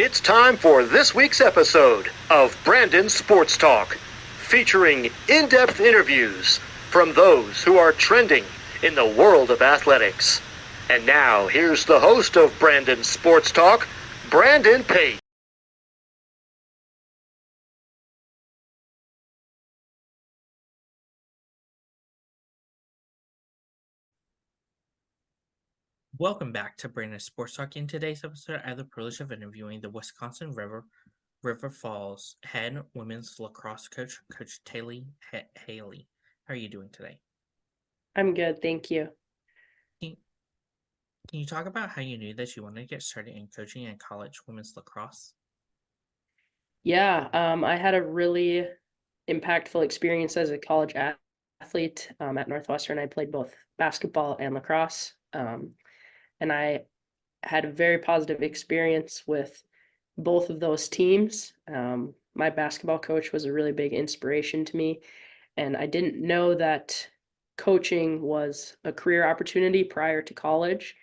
It's time for this week's episode of Brandon Sports Talk, featuring in-depth interviews from those who are trending in the world of athletics. And now, here's the host of Brandon Sports Talk, Brandon Pate. Welcome back to Brandon Sports Talk. In today's episode, I have the privilege of interviewing the Wisconsin River Falls head women's lacrosse coach, Coach Talia Hayes. How are you doing today? I'm good, thank you. Can, can you talk about how you knew that you wanted to get started in coaching in college women's lacrosse? Yeah, I had a really impactful experience as a college athlete at Northwestern. I played both basketball and lacrosse, and I had a very positive experience with both of those teams. My basketball coach was a really big inspiration to me, and I didn't know that coaching was a career opportunity prior to college.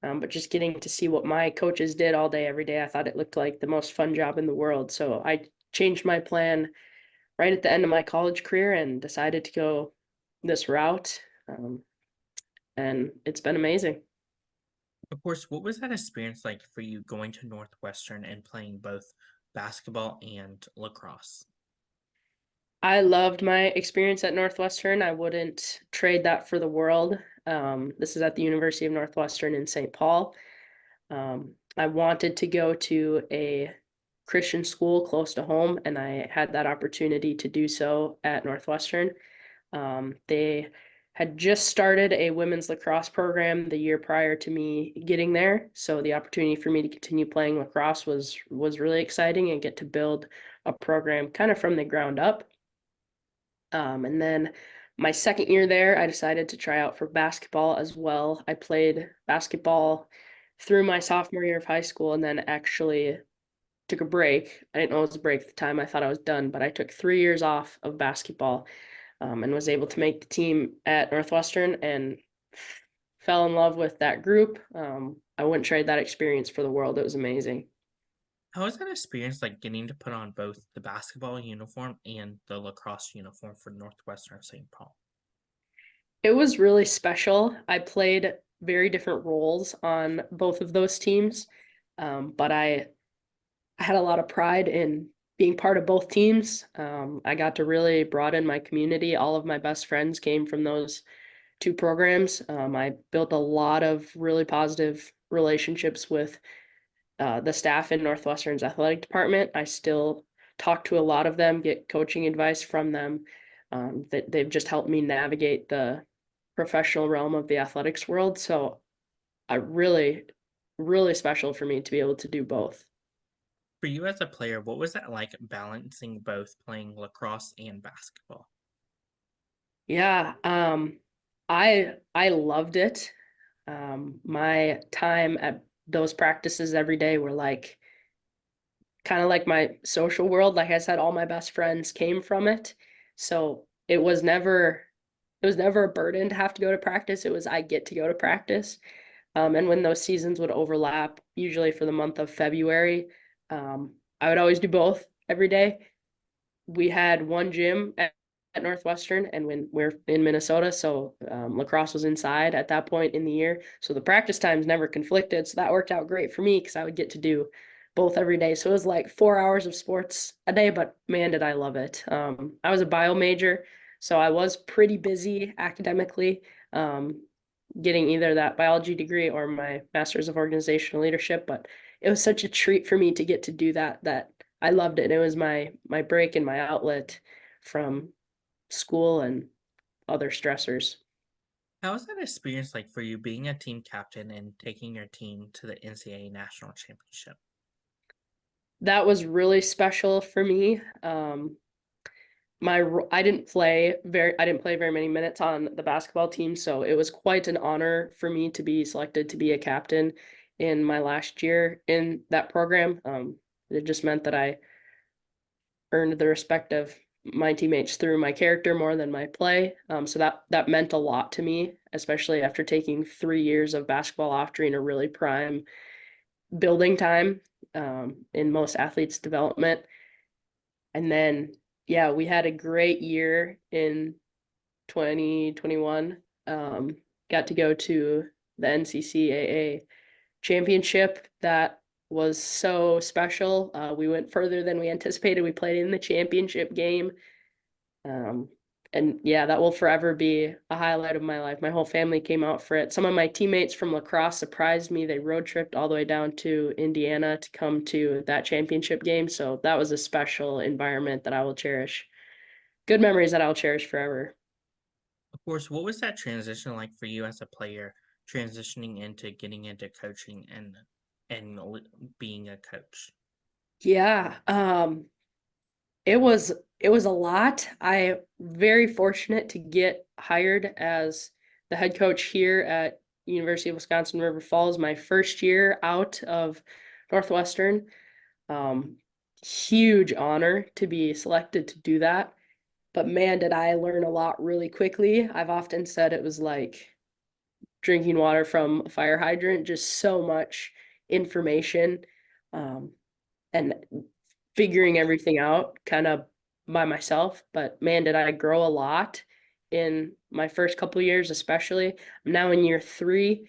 But just getting to see what my coaches did all day, every day, I thought it looked like the most fun job in the world. So I changed my plan right at the end of my college career and decided to go this route. And it's been amazing. Of course, what was that experience like for you going to Northwestern and playing both basketball and lacrosse? I loved my experience at Northwestern. I wouldn't trade that for the world. This is at the University of Northwestern in St. Paul. I wanted to go to a Christian school close to home, and I had that opportunity to do so at Northwestern. They had just started a women's lacrosse program the year prior to me getting there, so the opportunity for me to continue playing lacrosse was really exciting and get to build a program kind of from the ground up. And then my second year there, I decided to try out for basketball as well. I played basketball through my sophomore year of high school and then actually took a break. I didn't know it was a break at the time. I thought I was done, but I took 3 years off of basketball, and was able to make the team at Northwestern and fell in love with that group. I wouldn't trade that experience for the world. It was amazing. How was that experience like getting to put on both the basketball uniform and the lacrosse uniform for Northwestern St. Paul? It was really special. I played very different roles on both of those teams, but I had a lot of pride in being part of both teams. I got to really broaden my community. All of my best friends came from those two programs. I built a lot of really positive relationships with the staff in Northwestern's athletic department. I still talk to a lot of them, get coaching advice from them. That they've just helped me navigate the professional realm of the athletics world. So I really, really special for me to be able to do both. For you as a player, what was that like balancing both playing lacrosse and basketball? Yeah, I loved it. My time at those practices every day were like kind of like my social world. Like I said, all my best friends came from it. So it was never a burden to have to go to practice. It was I get to go to practice. And when those seasons would overlap, usually for the month of February, I would always do both every day. We had one gym at Northwestern, and when we're in Minnesota, so lacrosse was inside at that point in the year. So the practice times never conflicted. So that worked out great for me because I would get to do both every day. So it was like 4 hours of sports a day, but man, did I love it. I was a bio major, so I was pretty busy academically, getting either that biology degree or my master's of organizational leadership. But it was such a treat for me to get to do that I loved it. It was my break and my outlet from school and other stressors. How was that experience like for you being a team captain and taking your team to the NCAA national championship? That was really special for me. I didn't play very many minutes on the basketball team, so it was quite an honor for me to be selected to be a captain in my last year in that program. It just meant that I earned the respect of my teammates through my character more than my play. So that meant a lot to me, especially after taking 3 years of basketball off during a really prime building time. in most athletes' development. And then, yeah, we had a great year in 2021. Got to go to the NCCAA championship. That was so special. We went further than we anticipated. We played in the championship game. Um, and yeah, that will forever be a highlight of my life. My whole family came out for it. Some of my teammates from lacrosse surprised me. They road tripped all the way down to Indiana to come to that championship game. So that was a special environment that I will cherish. Good memories that I'll cherish forever. Of course, what was that transition like for you as a player, transitioning into getting into coaching and being a coach? Yeah, it was a lot. I very fortunate to get hired as the head coach here at University of Wisconsin River Falls my first year out of Northwestern. Um, Huge honor to be selected to do that. But man, did I learn a lot really quickly. I've often said it was like drinking water from a fire hydrant, just so much information. Um, and figuring everything out kind of by myself. But man, did I grow a lot in my first couple years, especially. I'm now in year 3,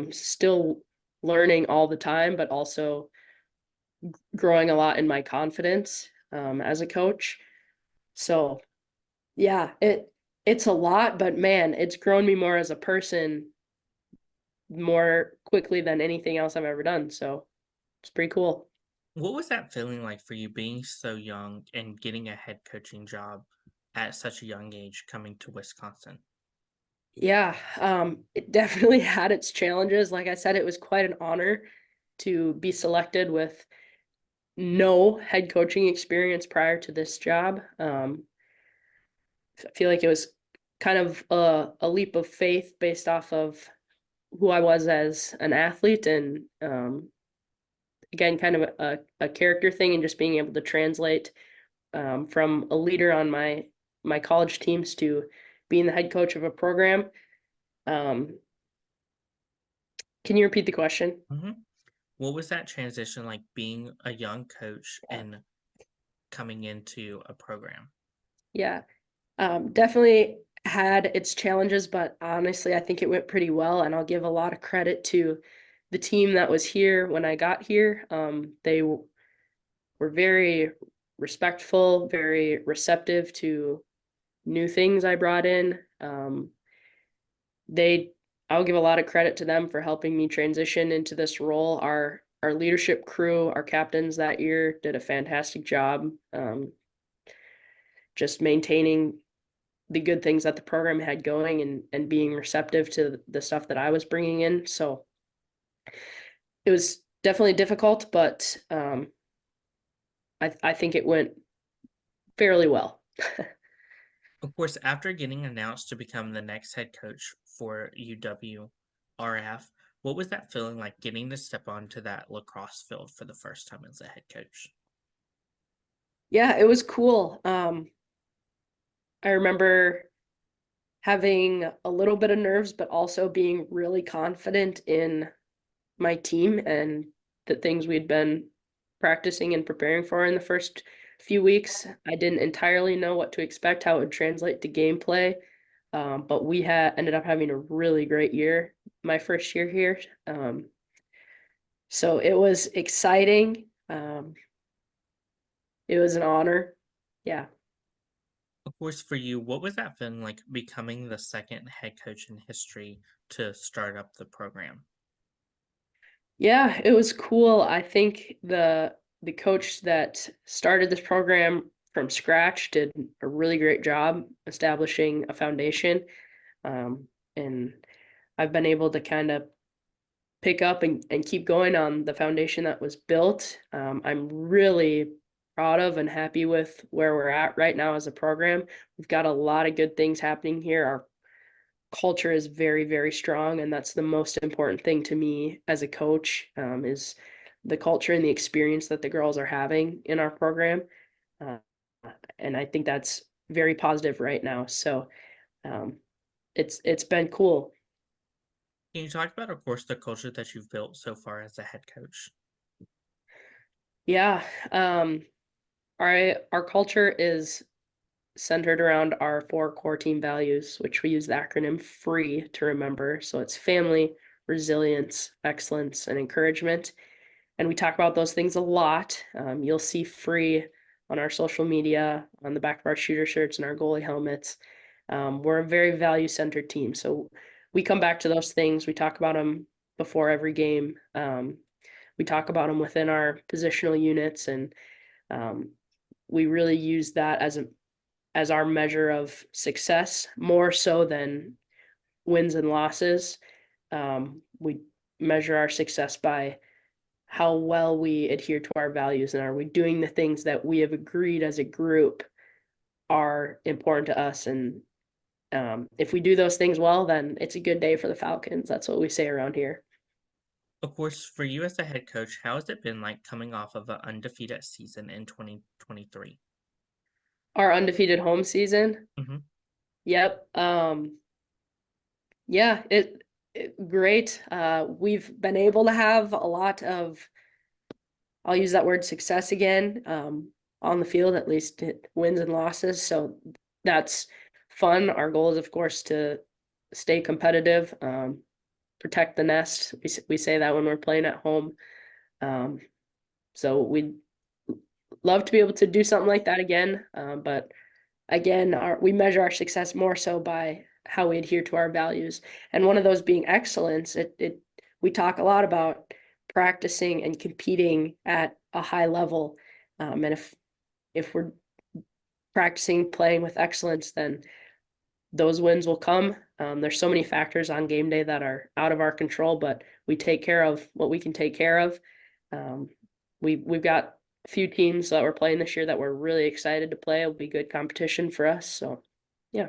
still learning all the time, but also growing a lot in my confidence as a coach. So yeah, it's a lot, but man, it's grown me more as a person more quickly than anything else I've ever done. So it's pretty cool. What was that feeling like for you being so young and getting a head coaching job at such a young age coming to Wisconsin? Yeah, it definitely had its challenges. Like I said, it was quite an honor to be selected with no head coaching experience prior to this job. I feel like it was kind of a leap of faith based off of who I was as an athlete, and again, kind of a character thing, and just being able to translate from a leader on my college teams to being the head coach of a program. Um, can you repeat the question? hmm What was that transition like being a young coach and coming into a program? Yeah, definitely had its challenges, but honestly, I think it went pretty well. And I'll give a lot of credit to the team that was here when I got here. Were very respectful, very receptive to new things I brought in. They, I'll give a lot of credit to them for helping me transition into this role. Our leadership crew, our captains that year did a fantastic job, just maintaining the good things that the program had going, and being receptive to the stuff that I was bringing in. So it was definitely difficult, but I think it went fairly well. Of course, after getting announced to become the next head coach for UWRF, what was that feeling like getting to step onto that lacrosse field for the first time as a head coach? Yeah, it was cool. I remember having a little bit of nerves, but also being really confident in my team and the things we'd been practicing and preparing for in the first few weeks. I didn't entirely know what to expect, how it would translate to gameplay, but we had ended up having a really great year my first year here. So it was exciting. It was an honor. Yeah. Of course, for you, what was that feeling like becoming the second head coach in history to start up the program? Yeah, it was cool. I think the coach that started this program from scratch did a really great job establishing a foundation. Um, and I've been able to kind of pick up and keep going on the foundation that was built. I'm really proud of and happy with where we're at right now as a program. We've got a lot of good things happening here. Our culture is very, very strong, and that's the most important thing to me as a coach, is the culture and the experience that the girls are having in our program. Uh, and I think that's very positive right now. So um, it's been cool. Can you talk about, of course, the culture that you've built so far as a head coach? Yeah. Our culture is centered around our 4 core team values, which we use the acronym FREE to remember. So it's family, resilience, excellence, and encouragement. And we talk about those things a lot. You'll see FREE on our social media, on the back of our shooter shirts and our goalie helmets. We're a very value-centered team. So we come back to those things. We talk about them before every game. We talk about them within our positional units, and um, we really use that as our measure of success, more so than wins and losses. We measure our success by how well we adhere to our values, and are we doing the things that we have agreed as a group are important to us. And if we do those things well, then it's a good day for the Falcons. That's what we say around here. Of course, for you as a head coach, how has it been like coming off of an undefeated season in 2023? Our undefeated home season. Mhm. Yep. Yeah, it great. We've been able to have a lot of, I'll use that word, success again, on the field, at least wins and losses. So that's fun. Our goal is, of course, to stay competitive, protect the nest. We say that when we're playing at home. Um, so we'd love to be able to do something like that again. But again, we measure our success more so by how we adhere to our values. And one of those being excellence. We talk a lot about practicing and competing at a high level. And if we're practicing playing with excellence, then those wins will come. There's so many factors on game day that are out of our control, but we take care of what we can take care of. Um, we've got a few teams that we're playing this year that we're really excited to play. It'll be good competition for us. So, yeah.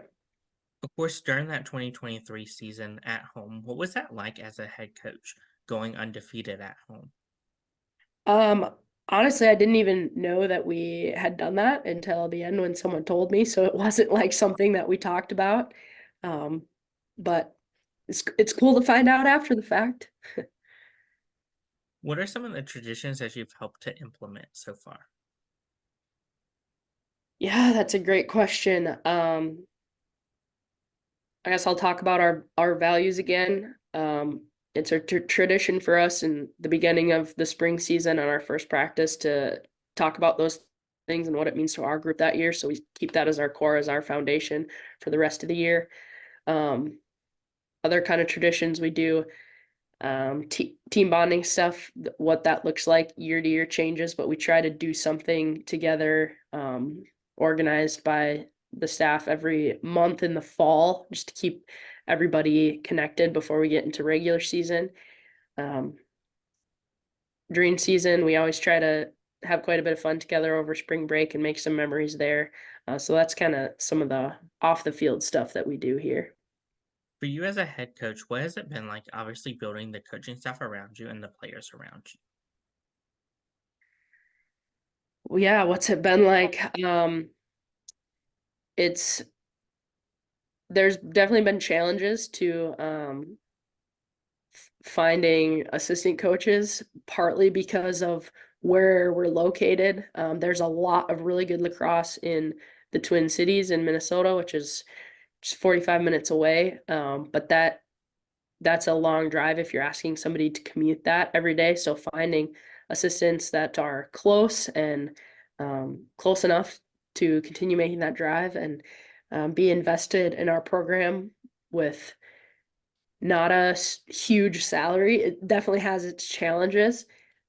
Of course, during that 2023 season at home, what was that like as a head coach going undefeated at home? Um, Honestly, I didn't even know that we had done that until the end when someone told me. So it wasn't like something that we talked about. Um, but it's cool to find out after the fact. What are some of the traditions that you've helped to implement so far? Yeah, that's a great question. I guess I'll talk about our values again. It's a tradition for us in the beginning of the spring season on our first practice to talk about those things and what it means to our group that year. So we keep that as our core, as our foundation for the rest of the year. Um, Other kind of traditions we do, team bonding stuff. What that looks like year to year changes, but we try to do something together, organized by the staff every month in the fall, just to keep everybody connected before we get into regular season. Um, During season, we always try to have quite a bit of fun together over spring break and make some memories there. So that's kind of some of the off the field stuff that we do here. For you as a head coach, what has it been like obviously building the coaching staff around you and the players around you? Well, yeah, what's it been like? It's There's definitely been challenges to finding assistant coaches, partly because of where we're located. There's a lot of really good lacrosse in the Twin Cities in Minnesota, which is just 45 minutes away. But that's a long drive if you're asking somebody to commute that every day. So finding assistants that are close and close enough to continue making that drive and be invested in our program with not a huge salary. It definitely has its challenges,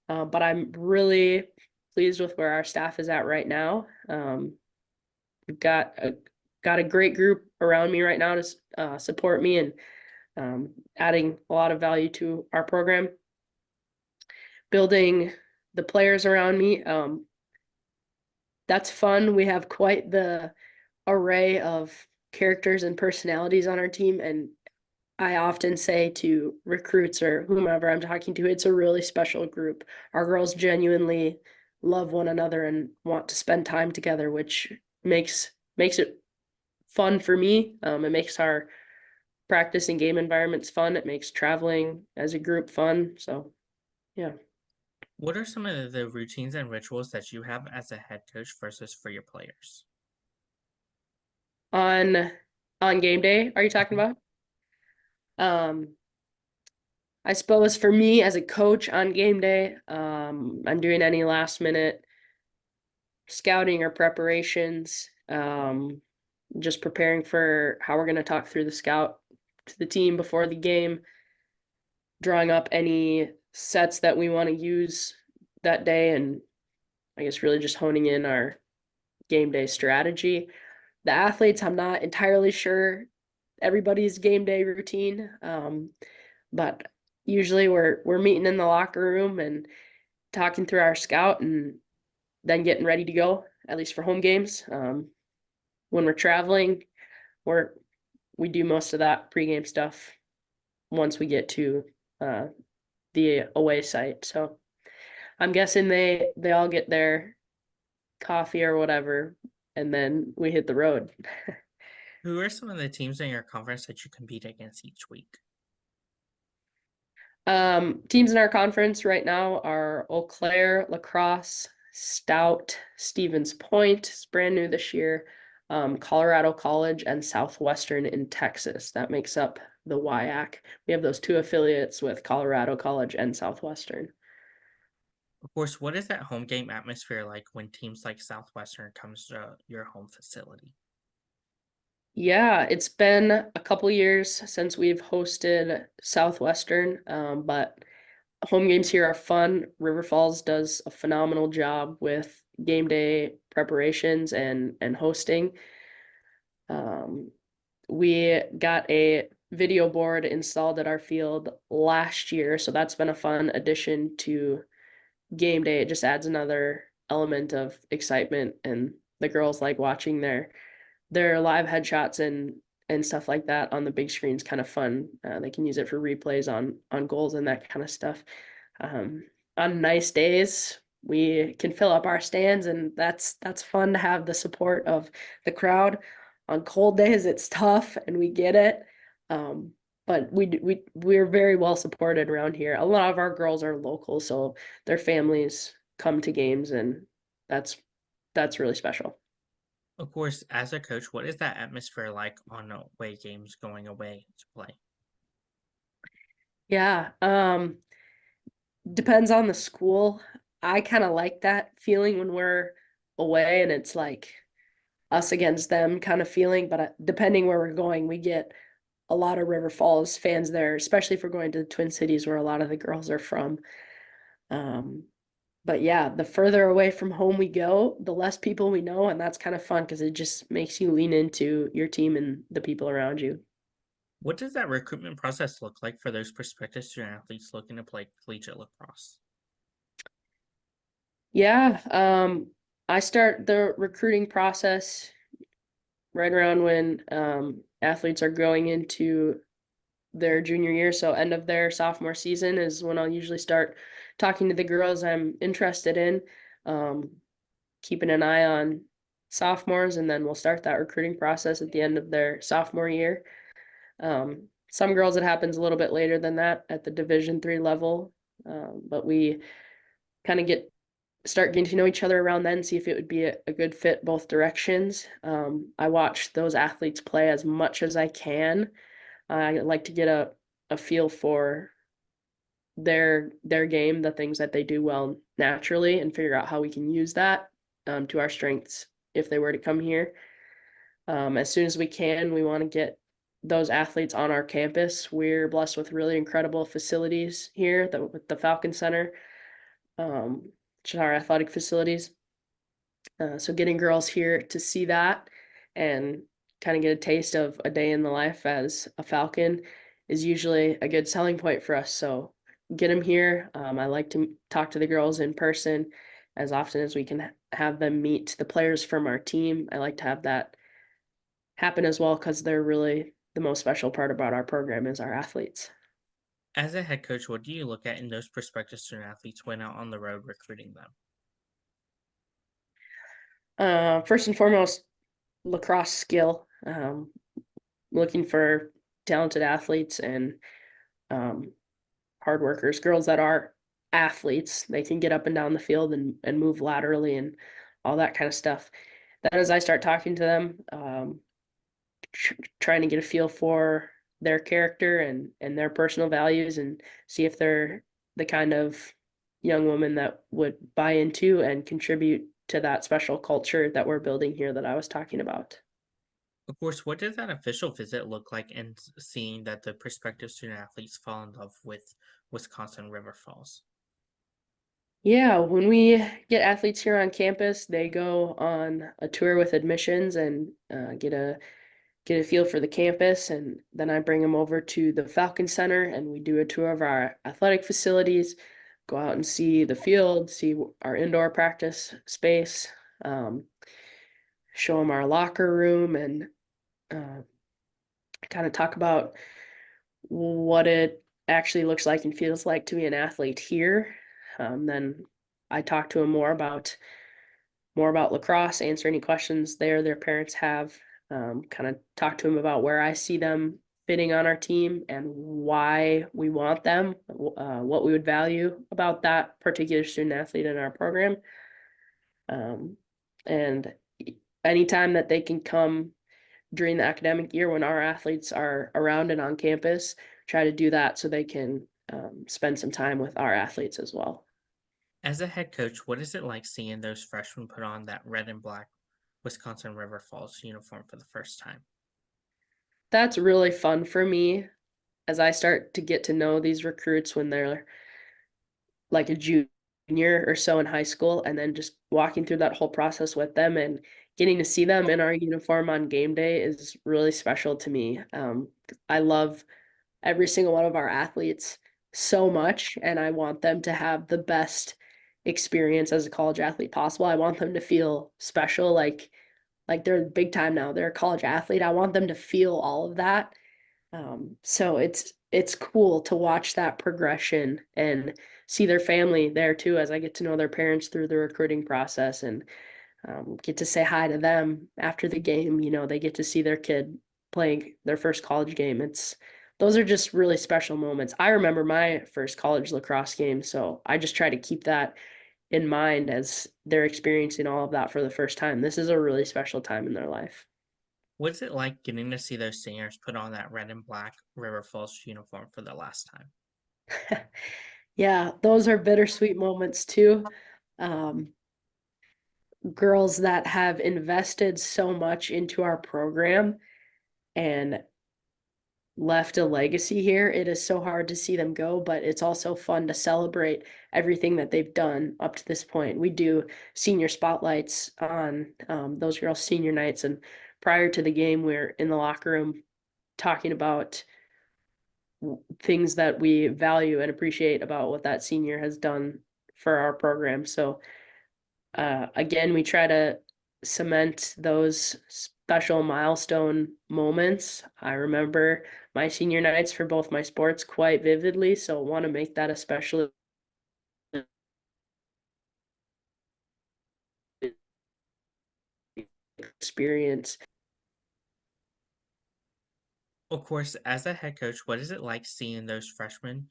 but I'm really pleased with where our staff is at right now. We've got a great group around me right now to support me and adding a lot of value to our program. Building the players around me, that's fun. We have quite the array of characters and personalities on our team, and I often say to recruits or whomever I'm talking to, it's a really special group. Our girls genuinely love one another and want to spend time together, which makes it fun for me. It makes our practice and game environments fun. It makes traveling as a group fun. So, yeah. What are some of the routines and rituals that you have as a head coach versus for your players? On game day, are you talking Mhm. about? I suppose for me as a coach on game day, I'm doing any last minute scouting or preparations, just preparing for how we're going to talk through the scout to the team before the game, drawing up any sets that we want to use that day, and I guess really just honing in our game day strategy. The athletes, I'm not entirely sure everybody's game day routine, but usually we're meeting in the locker room and talking through our scout and then getting ready to go, at least for home games. When we're traveling, we're we do most of that pregame stuff once we get to uh, the away site. So I'm guessing they all get their coffee or whatever, and then we hit the road. Who are some of the teams in your conference that you compete against each week? Teams in our conference right now are Eau Claire, Lacrosse, Stout, Stevens Point, it's brand new this year, Colorado College, and Southwestern in Texas. That makes up the WIAC. We have those two affiliates with Colorado College and Southwestern. Of course, what is that home game atmosphere like when teams like Southwestern comes to your home facility? Yeah, it's been a couple years since we've hosted Southwestern, but home games here are fun. River Falls does a phenomenal job with game day preparations and hosting. Um, we got a video board installed at our field last year, so that's been a fun addition to game day. It just adds another element of excitement, and the girls like watching their live headshots and stuff like that on the big screen's kind of fun. They can use it for replays on goals and that kind of stuff. Um, on nice days, we can fill up our stands, and that's fun to have the support of the crowd. On cold days, it's tough, and we get it. But we're very well supported around here. A lot of our girls are local, so their families come to games, and that's that's really special. Of course, as a coach, what is that atmosphere like on away games going away to play? Yeah, depends on the school. I kind of like that feeling when we're away and it's like us against them kind of feeling, but depending where we're going, we get a lot of River Falls fans there, especially if we're going to the Twin Cities where a lot of the girls are from. Um, but yeah, the further away from home we go, the less people we know, and that's kind of fun because it just makes you lean into your team and the people around you. What does that recruitment process look like for those prospective student athletes looking to play collegiate lacrosse? Yeah, I start the recruiting process right around when athletes are going into their junior year. So end of their sophomore season is when I'll usually start talking to the girls I'm interested in, um, keeping an eye on sophomores, and then we'll start that recruiting process at the end of their sophomore year. Some girls it happens a little bit later than that at the Division 3 level, but we kind of start getting to know each other around then, see if it would be a good fit both directions. I watch those athletes play as much as I can. I like to get a feel for their game, the things that they do well naturally, and figure out how we can use that to our strengths if they were to come here. As soon as we can, we want to get those athletes on our campus. We're blessed with really incredible facilities here, with the Falcon Center, which is our athletic facilities. So getting girls here to see that and kind of get a taste of a day in the life as a Falcon is usually a good selling point for us. So get them here. I like to talk to the girls in person as often as we can have them meet the players from our team. I like to have that happen as well because they're really the most special part about our program is our athletes. As a head coach, what do you look at in those prospective student athletes when out on the road recruiting them? First and foremost, lacrosse skill. Looking for talented athletes and um, hard workers, girls that are athletes. They can get up and down the field and move laterally and all that kind of stuff. Then as I start talking to them, trying to get a feel for their character and their personal values and see if they're the kind of young woman that would buy into and contribute to that special culture that we're building here that I was talking about. Of course, what does that official visit look like in seeing that the prospective student athletes fall in love with Wisconsin River Falls? Yeah, when we get athletes here on campus, they go on a tour with admissions and get a feel for the campus, and then I bring them over to the Falcon Center and we do a tour of our athletic facilities, go out and see the field, see our indoor practice space, um, show them our locker room, and uh, kind of talk about what it actually looks like and feels like to be an athlete here. Then I talk to them more about lacrosse, answer any questions their parents have, kind of talk to them about where I see them fitting on our team and why we want them, what we would value about that particular student athlete in our program. And anytime that they can come during the academic year when our athletes are around and on campus, try to do that so they can spend some time with our athletes as well. As a head coach, what is it like seeing those freshmen put on that red and black Wisconsin River Falls uniform for the first time? That's really fun for me as I start to get to know these recruits when they're like a junior or so in high school, and then just walking through that whole process with them and getting to see them in our uniform on game day is really special to me. I love every single one of our athletes so much, and I want them to have the best experience as a college athlete possible. I want them to feel special, like they're big time now. They're a college athlete. I want them to feel all of that. So it's cool to watch that progression and see their family there too, as I get to know their parents through the recruiting process and get to say hi to them after the game. You know, they get to see their kid playing their first college game. Those are just really special moments. I remember my first college lacrosse game, so I just try to keep that in mind as they're experiencing all of that for the first time. This is a really special time in their life. What's it like getting to see those seniors put on that red and black River Falls uniform for the last time? Yeah, those are bittersweet moments too. Um, Girls that have invested so much into our program and left a legacy here. It is so hard to see them go, but it's also fun to celebrate everything that they've done up to this point. We do senior spotlights on those girls' senior nights, and prior to the game, we're in the locker room talking about things that we value and appreciate about what that senior has done for our program. So again, we try to cement those special milestone moments. I remember my senior nights for both my sports quite vividly, so want to make that a special experience. Of course, as a head coach, what is it like seeing those freshmen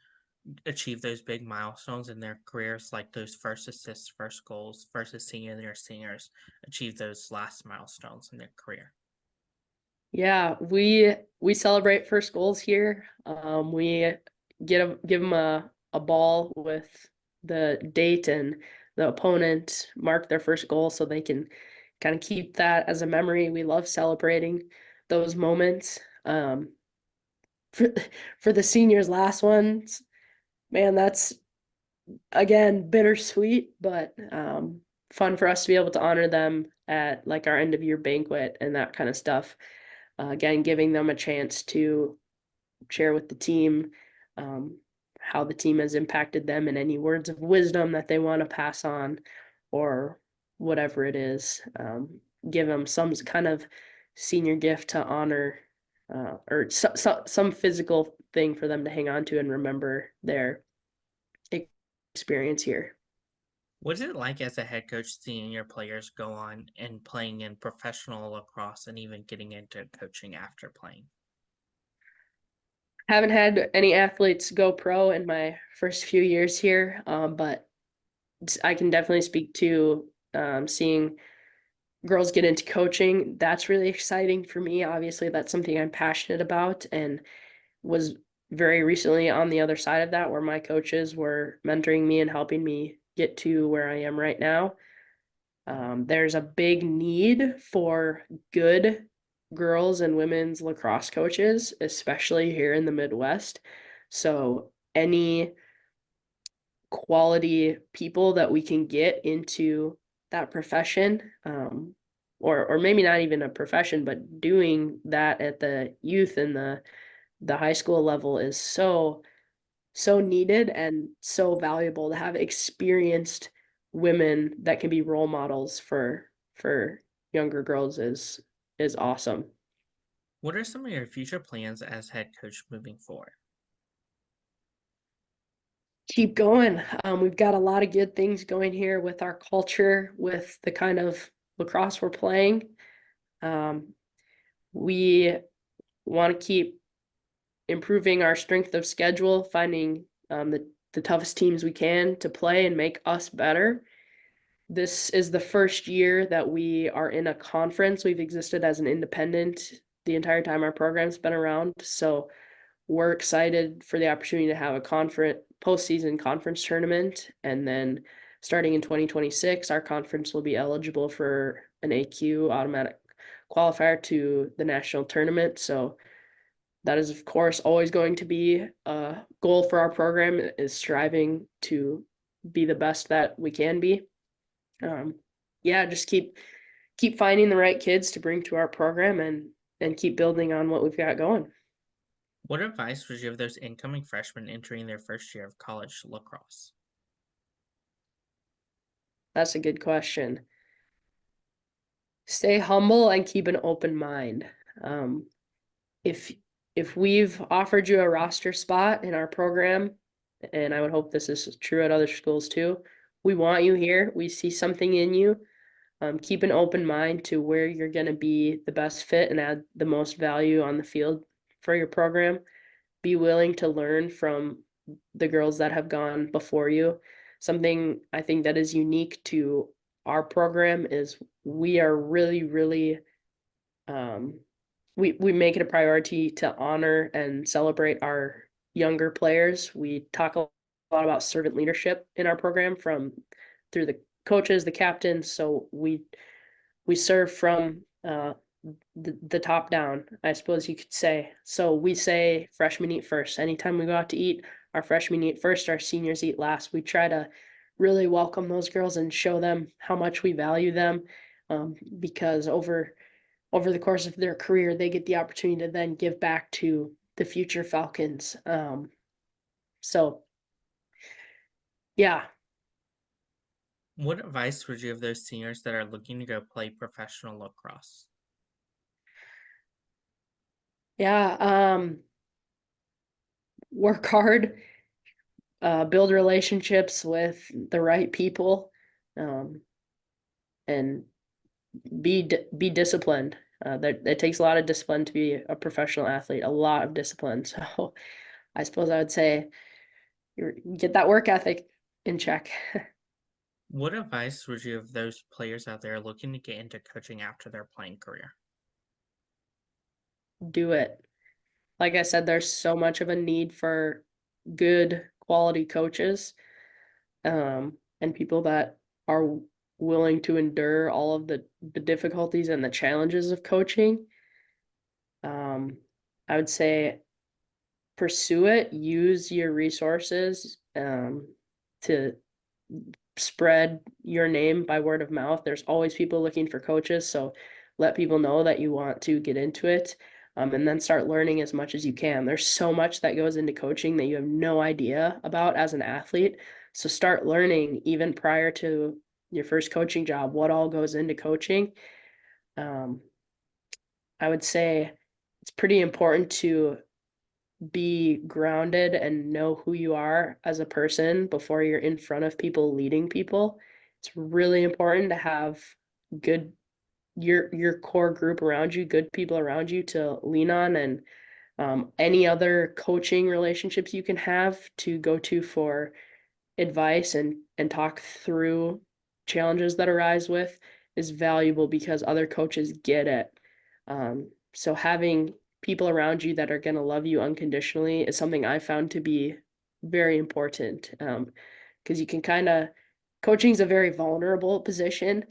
achieve those big milestones in their careers, like those first assists, first goals, versus seeing their seniors achieve those last milestones in their career? Yeah, we celebrate first goals here. We give them a ball with the date and the opponent, mark their first goal so they can kind of keep that as a memory. We love celebrating those moments. For for the seniors' last ones, man, that's again bittersweet, but fun for us to be able to honor them at like our end of year banquet and that kind of stuff. Again, giving them a chance to share with the team um, how the team has impacted them and any words of wisdom that they want to pass on or whatever it is. Give them some kind of senior gift to honor or some physical thing for them to hang on to and remember their experience here. What is it like as a head coach seeing your players go on and playing in professional lacrosse and even getting into coaching after playing? Haven't had any athletes go pro in my first few years here, but I can definitely speak to seeing girls get into coaching. That's really exciting for me. Obviously, that's something I'm passionate about and was very recently on the other side of that, where my coaches were mentoring me and helping me get to where I am right now. There's a big need for good girls and women's lacrosse coaches, especially here in the Midwest. So, any quality people that we can get into that profession, or maybe not even a profession, but doing that at the youth and the high school level is so needed and so valuable to have experienced women that can be role models for younger girls is awesome. What are some of your future plans as head coach moving forward? Keep going. We've got a lot of good things going here with our culture, with the kind of lacrosse we're playing. We want to keep improving our strength of schedule, finding the toughest teams we can to play and make us better. This is the first year that we are in a conference. We've existed as an independent the entire time our program's been around. So we're excited for the opportunity to have a postseason conference tournament. And then starting in 2026, our conference will be eligible for an AQ automatic qualifier to the national tournament. So that is, of course, always going to be a goal for our program, is striving to be the best that we can be. Yeah, just keep finding the right kids to bring to our program and keep building on what we've got going. What advice would you give those incoming freshmen entering their first year of college lacrosse? That's a good question. Stay humble and keep an open mind. Um, if if we've offered you a roster spot in our program, and I would hope this is true at other schools too, we want you here. We see something in you. Keep an open mind to where you're going to be the best fit and add the most value on the field for your program. Be willing to learn from the girls that have gone before you. Something I think that is unique to our program is we are really um, we make it a priority to honor and celebrate our younger players. We talk a lot about servant leadership in our program from through the coaches, the captains. So we serve from the top down, I suppose you could say. So we say freshmen eat first. Anytime we go out to eat, our freshmen eat first, our seniors eat last. We try to really welcome those girls and show them how much we value them, because over the course of their career, they get the opportunity to then give back to the future Falcons. So yeah, What advice would you give those seniors that are looking to go play professional lacrosse? yeah. Work hard, build relationships with the right people, um, and be disciplined. That takes a lot of discipline to be a professional athlete, a lot of discipline. So I suppose I would say get that work ethic in check. What advice would you give those players out there looking to get into coaching after their playing career? Do it. Like I said, there's so much of a need for good quality coaches, and people that are willing to endure all of the difficulties and the challenges of coaching. Um, I would say pursue it, use your resources, to spread your name by word of mouth. There's always people looking for coaches, so let people know that you want to get into it, and then start learning as much as you can. There's so much that goes into coaching that you have no idea about as an athlete. So start learning even prior to your first coaching job, what all goes into coaching. Um, I would say it's pretty important to be grounded and know who you are as a person before you're in front of people leading people. It's really important to have good your core group around you, good people around you to lean on and Any other coaching relationships you can have to go to for advice and talk through challenges that arise with is valuable because other coaches get it. So having people around you that are going to love you unconditionally is something I found to be very important. Because you can coaching is a very vulnerable position.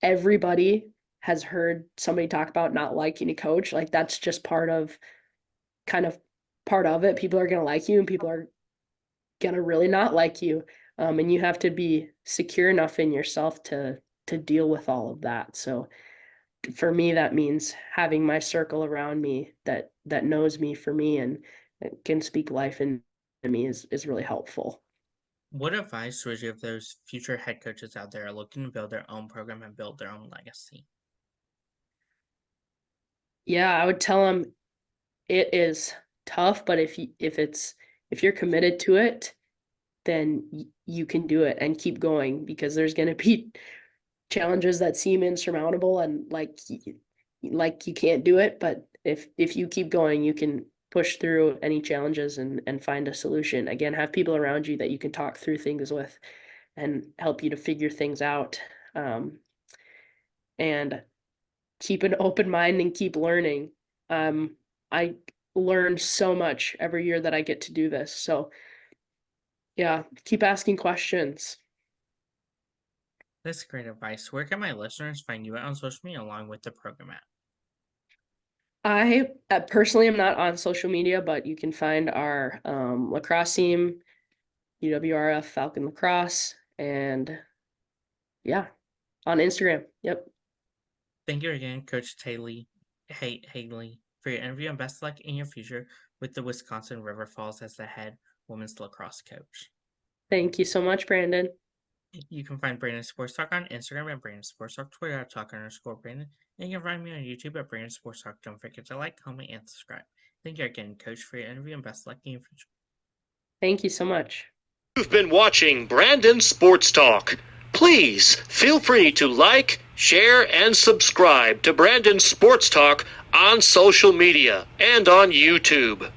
Everybody has heard somebody talk about not liking a coach. Like that's just kind of part of it. People are going to like you and people are going to really not like you. And you have to be secure enough in yourself to deal with all of that. So for me, that means having my circle around me that knows me for me and can speak life into me is really helpful. What advice would you give those future head coaches out there looking to build their own program and build their own legacy? Yeah, I would tell them it is tough, but if you're committed to it, then you can do it and keep going because there's going to be challenges that seem insurmountable and like you can't do it, but if you keep going, you can push through any challenges and find a solution. Again, have people around you that you can talk through things with and help you to figure things out. And keep an open mind and keep learning. I learn so much every year that I get to do this. So yeah, keep asking questions. That's great advice. Where can my listeners find you on social media along with the program at? I personally am not on social media, but you can find our lacrosse team, UWRF Falcon Lacrosse, and yeah, on Instagram. Yep. Thank you again, Coach Haley, for your interview and best luck in your future with the Wisconsin River Falls as the head women's lacrosse coach. Thank you so much, Brandon. You can find Brandon Sports Talk on Instagram at Brandon Sports Talk, Twitter at Talk_Brandon, and you can find me on YouTube at Brandon Sports Talk. Don't forget to like, comment, and subscribe. Thank you again, Coach, for your interview and best luck in your future. Thank you so much. You've been watching Brandon Sports Talk. Please feel free to like, share, and subscribe to Brandon Sports Talk on social media and on YouTube.